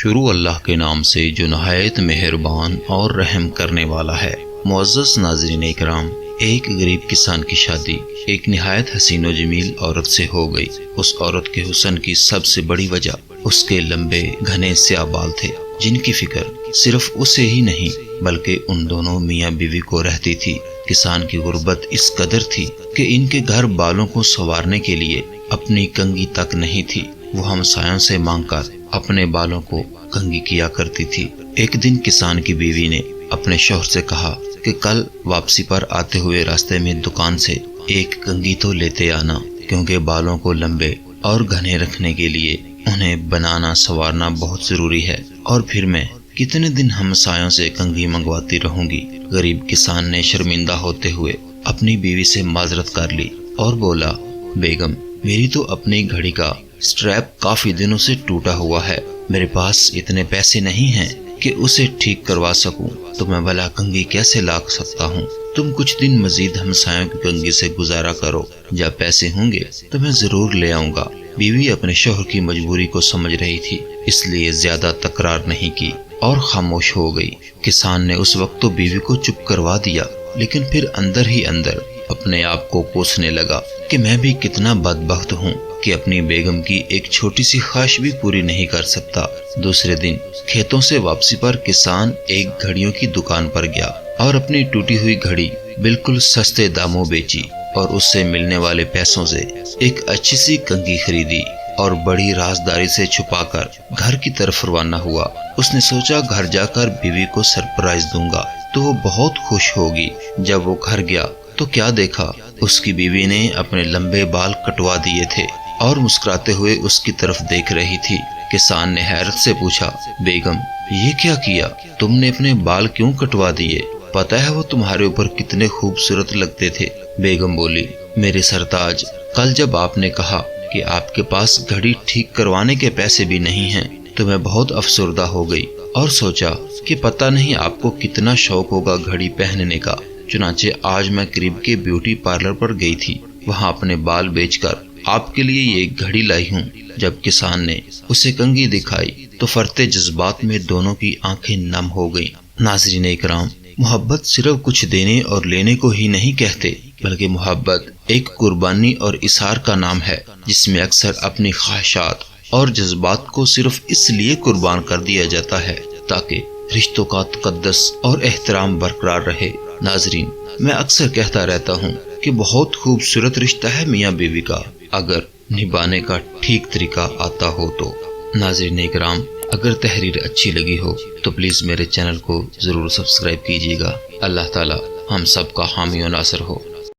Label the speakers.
Speaker 1: شروع اللہ کے نام سے جو نہایت مہربان اور رحم کرنے والا ہے۔ معزز ناظرین اکرام، ایک غریب کسان کی شادی ایک نہایت حسین و جمیل عورت سے ہو گئی۔ اس عورت کے حسن کی سب سے بڑی وجہ اس کے لمبے گھنے سیاہ بال تھے، جن کی فکر صرف اسے ہی نہیں بلکہ ان دونوں میاں بیوی کو رہتی تھی۔ کسان کی غربت اس قدر تھی کہ ان کے گھر بالوں کو سنوارنے کے لیے اپنی کنگھی تک نہیں تھی۔ وہ ہمسایوں سے مانگ کر اپنے بالوں کو کنگھی کیا کرتی تھی۔ ایک دن کسان کی بیوی نے اپنے شوہر سے کہا کہ کل واپسی پر آتے ہوئے راستے میں دکان سے ایک کنگھی تو لیتے آنا، کیونکہ بالوں کو لمبے اور گھنے رکھنے کے لیے انہیں بنانا سنوارنا بہت ضروری ہے، اور پھر میں کتنے دن ہمسایوں سے کنگھی منگواتی رہوں گی۔ غریب کسان نے شرمندہ ہوتے ہوئے اپنی بیوی سے معذرت کر لی اور بولا، بیگم، میری تو اپنی گھڑی کا سٹریپ کافی دنوں سے ٹوٹا ہوا ہے، میرے پاس اتنے پیسے نہیں ہیں کہ اسے ٹھیک کروا سکوں، تو میں بھلا کنگھی کیسے لا سکتا ہوں؟ تم کچھ دن مزید ہمسایوں کی کنگھی سے گزارا کرو، جب پیسے ہوں گے تو میں ضرور لے آؤں گا۔ بیوی اپنے شوہر کی مجبوری کو سمجھ رہی تھی، اس لیے زیادہ تکرار نہیں کی اور خاموش ہو گئی۔ کسان نے اس وقت تو بیوی کو چپ کروا دیا، لیکن پھر اندر ہی اندر اپنے آپ کو کوسنے لگا کہ میں بھی کتنا بدبخت ہوں کہ اپنی بیگم کی ایک چھوٹی سی خواہش بھی پوری نہیں کر سکتا۔ دوسرے دن کھیتوں سے واپسی پر کسان ایک گھڑیوں کی دکان پر گیا اور اپنی ٹوٹی ہوئی گھڑی بالکل سستے داموں بیچی، اور اس سے ملنے والے پیسوں سے ایک اچھی سی کنگھی خریدی اور بڑی رازداری سے چھپا کر گھر کی طرف روانہ ہوا۔ اس نے سوچا گھر جا کر بیوی کو سرپرائز دوں گا تو وہ بہت خوش ہوگی۔ جب وہ گھر گیا تو کیا دیکھا، اس کی بیوی نے اپنے لمبے بال کٹوا دیے تھے اور مسکراتے ہوئے اس کی طرف دیکھ رہی تھی۔ کسان نے حیرت سے پوچھا، بیگم، یہ کیا کیا؟ تم نے اپنے بال کیوں کٹوا دیے؟ پتہ ہے وہ تمہارے اوپر کتنے خوبصورت لگتے تھے۔ بیگم بولی، میرے سرتاج، کل جب آپ نے کہا کہ آپ کے پاس گھڑی ٹھیک کروانے کے پیسے بھی نہیں ہیں تو میں بہت افسردہ ہو گئی اور سوچا کہ پتہ نہیں آپ کو کتنا شوق ہوگا گھڑی پہننے کا۔ چنانچہ آج میں قریب کے بیوٹی پارلر پر گئی تھی، وہاں اپنے بال بیچ کر آپ کے لیے یہ گھڑی لائی ہوں۔ جب کسان نے اسے کنگھی دکھائی تو فرتے جذبات میں دونوں کی آنکھیں نم ہو گئیں۔ ناظرین اکرام، محبت صرف کچھ دینے اور لینے کو ہی نہیں کہتے، بلکہ محبت ایک قربانی اور اثار کا نام ہے، جس میں اکثر اپنی خواہشات اور جذبات کو صرف اس لیے قربان کر دیا جاتا ہے تاکہ رشتوں کا تقدس اور احترام برقرار رہے۔ ناظرین، میں اکثر کہتا رہتا ہوں کہ بہت خوبصورت رشتہ ہے میاں بیوی کا، اگر نبھانے کا ٹھیک طریقہ آتا ہو تو۔ ناظرین اکرام، اگر تحریر اچھی لگی ہو تو پلیز میرے چینل کو ضرور سبسکرائب کیجیے گا۔ اللہ تعالی ہم سب کا حامی و ناصر ہو۔